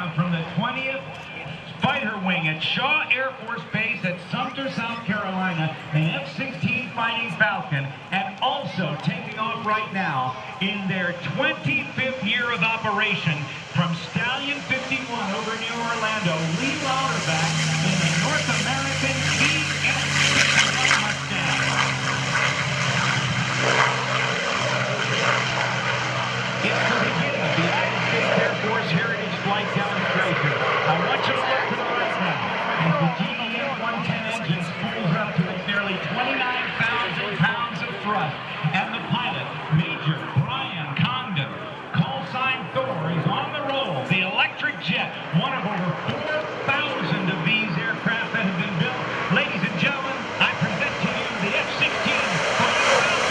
down from the 20th Fighter Wing at Shaw Air Force Base at Sumter, South Carolina, an F-16 Fighting Falcon, and also taking off right now in their 25th year of operation from Stallion 51 over near Orlando, Lee Lauderback in the North American TF-51 Mustang. It's the beginning of the United States Air Force Heritage Flight Demonstration. I want you to look to the right now as the GDM-110 engine spools up to its nearly 29,000 pounds of thrust, and the pilot, Major Brian Congdon, call sign Thorr, is on the roll. The electric jet, one of over 4,000 of these aircraft that have been built. Ladies and gentlemen, I present to you the F-16 Fighting Falcon.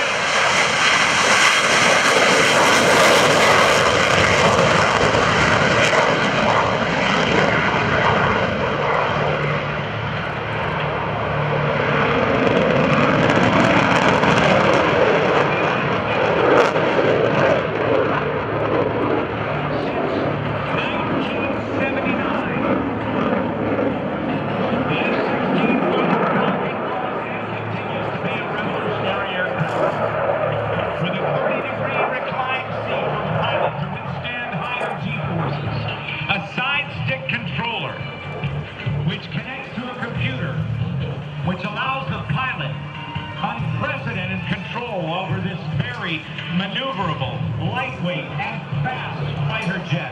Which allows the pilot unprecedented control over this very maneuverable, lightweight, and fast fighter jet.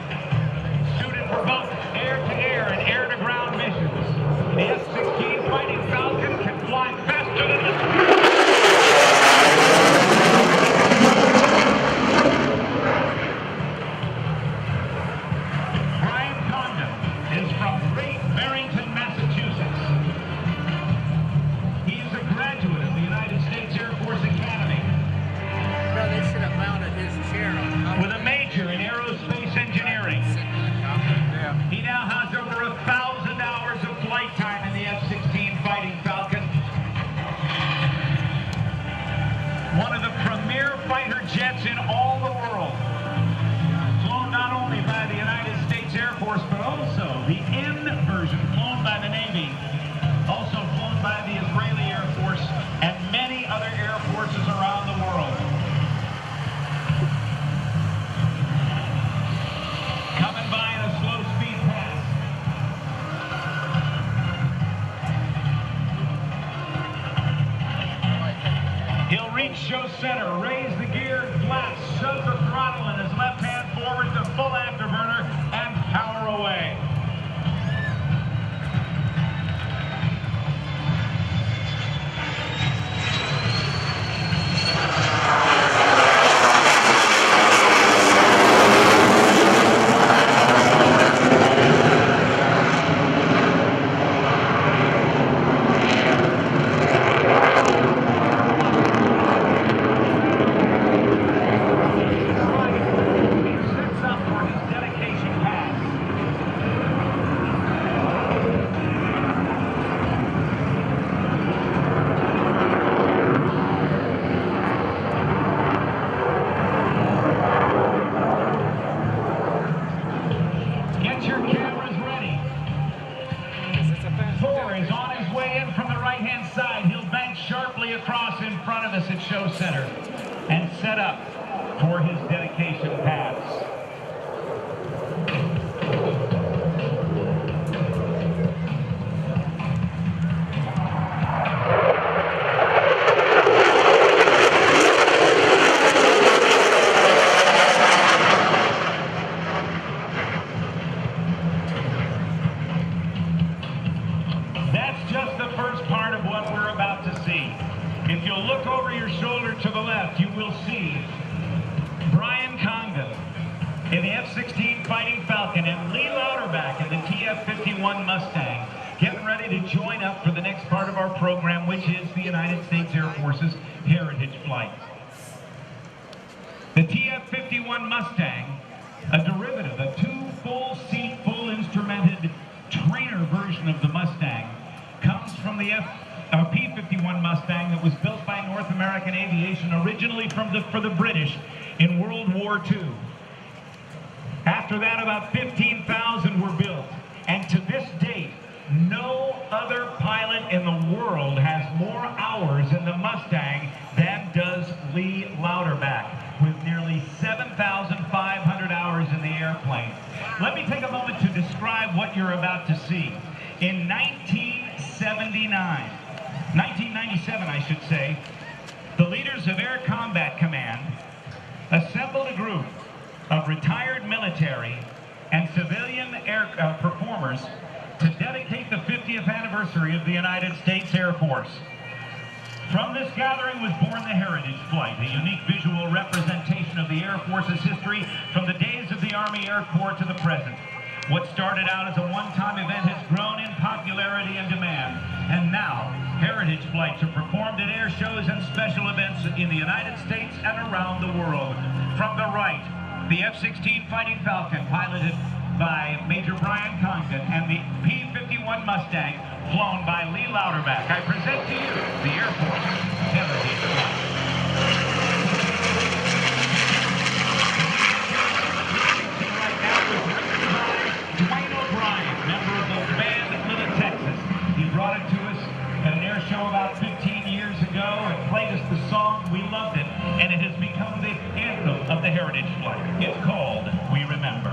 Suited for both air-to-air and air-to-ground missions, the F-16 Fighting Falcon can fly faster than the Brian Congdon is from Great Barrington, Massachusetts. Graduate of the United States Air Force Academy. Well, they should have mounted his chair on. With a major in aerospace engineering. He now has over 1,000 hours of flight time in the F-16 Fighting Falcon. One of the premier fighter jets in all the world. Flown not only by the United States Air Force, but also the N version, flown by the Navy. Also flown by the Israeli Air Force and many other air forces around the world. Coming by in a slow speed pass. He'll reach show center, raise the gear, flaps, shove the throttle in his left hand forward to full afterburner, and power away. Thorr is on his way in from the right-hand side. He'll bank sharply across in front of us at show center and set up for his dedication pass. If you'll look over your shoulder to the left, you will see Brian Congdon in the F-16 Fighting Falcon and Lee Lauderback in the TF-51 Mustang, getting ready to join up for the next part of our program, which is the United States Air Force's Heritage Flight. The TF-51 Mustang, a derivative, a two-full-seat, full-instrumented trainer version of the Mustang, comes from the P-51 Mustang that was built by North American Aviation, originally for the British in World War II. After that, about 15,000 were built. airplane. Let me take a moment to describe what you're about to see. In 1997, I should say, the leaders of Air Combat Command assembled a group of retired military and civilian air performers to dedicate the 50th anniversary of the United States Air Force. From this gathering was born the Heritage Flight, a unique visual representation of the Air Force's history from the days of the Army Air Corps to the present. What started out as a one-time event has grown in popularity and demand, and now Heritage Flights are performed at air shows and special events in the United States and around the world. From the right, the F-16 Fighting Falcon, piloted by Major Congdon, and the P-51 Mustang, flown by Lee Lauderback. I present to you the Air Force Heritage Flight. Right now is written by Dwayne O'Brien, member of the band Little Texas. He brought it to us at an air show about 15 years ago and played us the song. We loved it, and it has become the anthem of the Heritage Flight. It's called We Remember.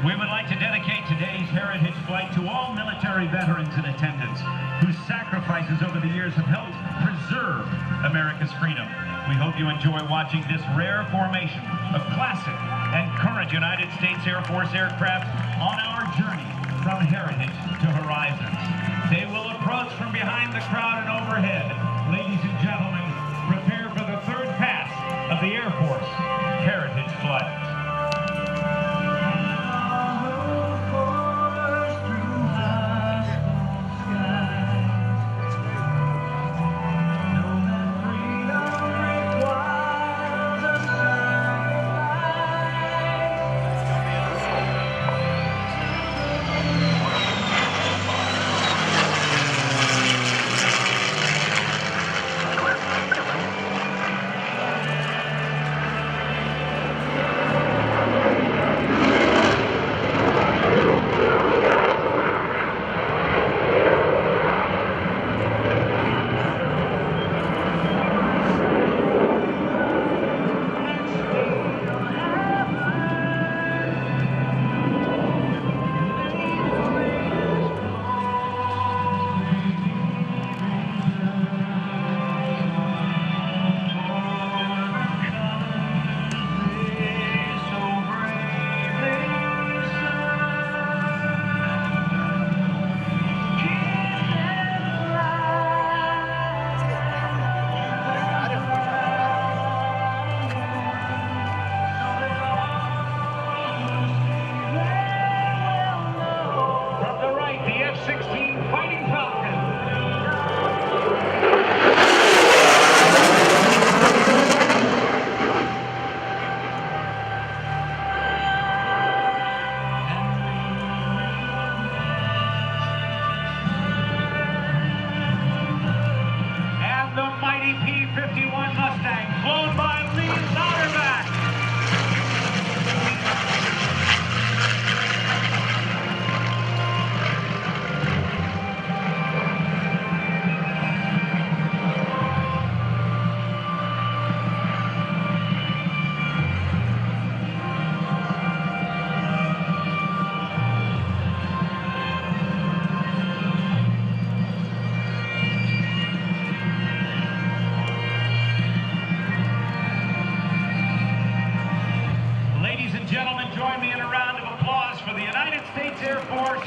We would like to dedicate today's Heritage Flight to all military veterans in attendance whose sacrifices over the years have helped preserve America's freedom. We hope you enjoy watching this rare formation of classic and current United States Air Force aircraft on our journey from heritage to horizons. They will approach from behind the crowd and overhead. Ladies and gentlemen, prepare for the third pass of the Air Force Heritage Flight.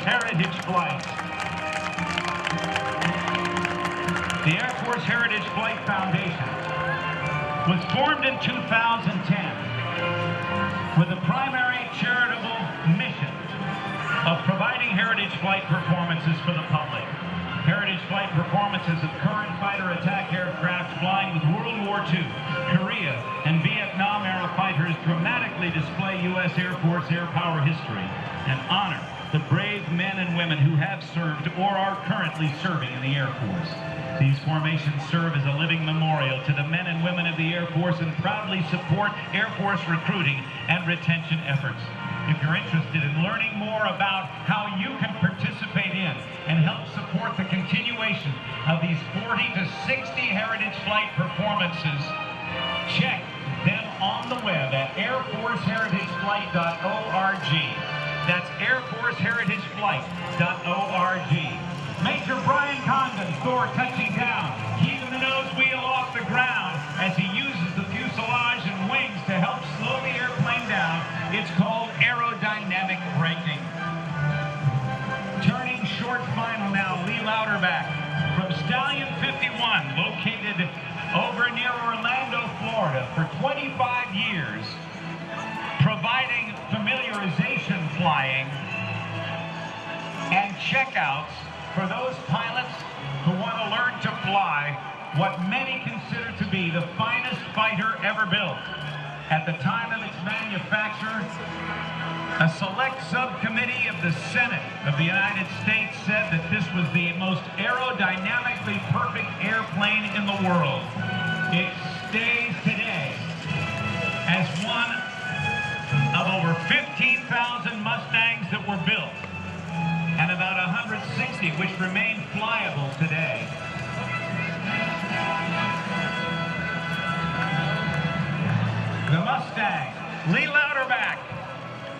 Heritage Flight. The Air Force Heritage Flight Foundation was formed in 2010 with the primary charitable mission of providing heritage flight performances for the public. Heritage flight performances of current fighter attack aircraft flying with World War II, Korea, and Vietnam era fighters dramatically display U.S. Air Force air power history and honor the brave men and women who have served or are currently serving in the Air Force. These formations serve as a living memorial to the men and women of the Air Force and proudly support Air Force recruiting and retention efforts. If you're interested in learning more about how you can participate in and help support the continuation of these 40 to 60 heritage flight performances, check them on the web at airforceheritageflight.org. That's airforceheritageflight.org. Major Brian Congdon, Thorr touching down, keeping the nose wheel off the ground as he uses the fuselage and wings to help slow the airplane down. It's called aerodynamic braking. Turning short final now, Lee Lauderback from Stallion 51, located over near Orlando, Florida, for 25 years, providing familiarization flying and checkouts for those pilots who want to learn to fly what many consider to be the finest fighter ever built. At the time of its manufacture, a select subcommittee of the Senate of the United States said that this was the most aerodynamically perfect airplane in the world. It stays today as one of over 15,000 Mustangs that were built, and about 160 which remain flyable today. The Mustang, Lee Lauderback.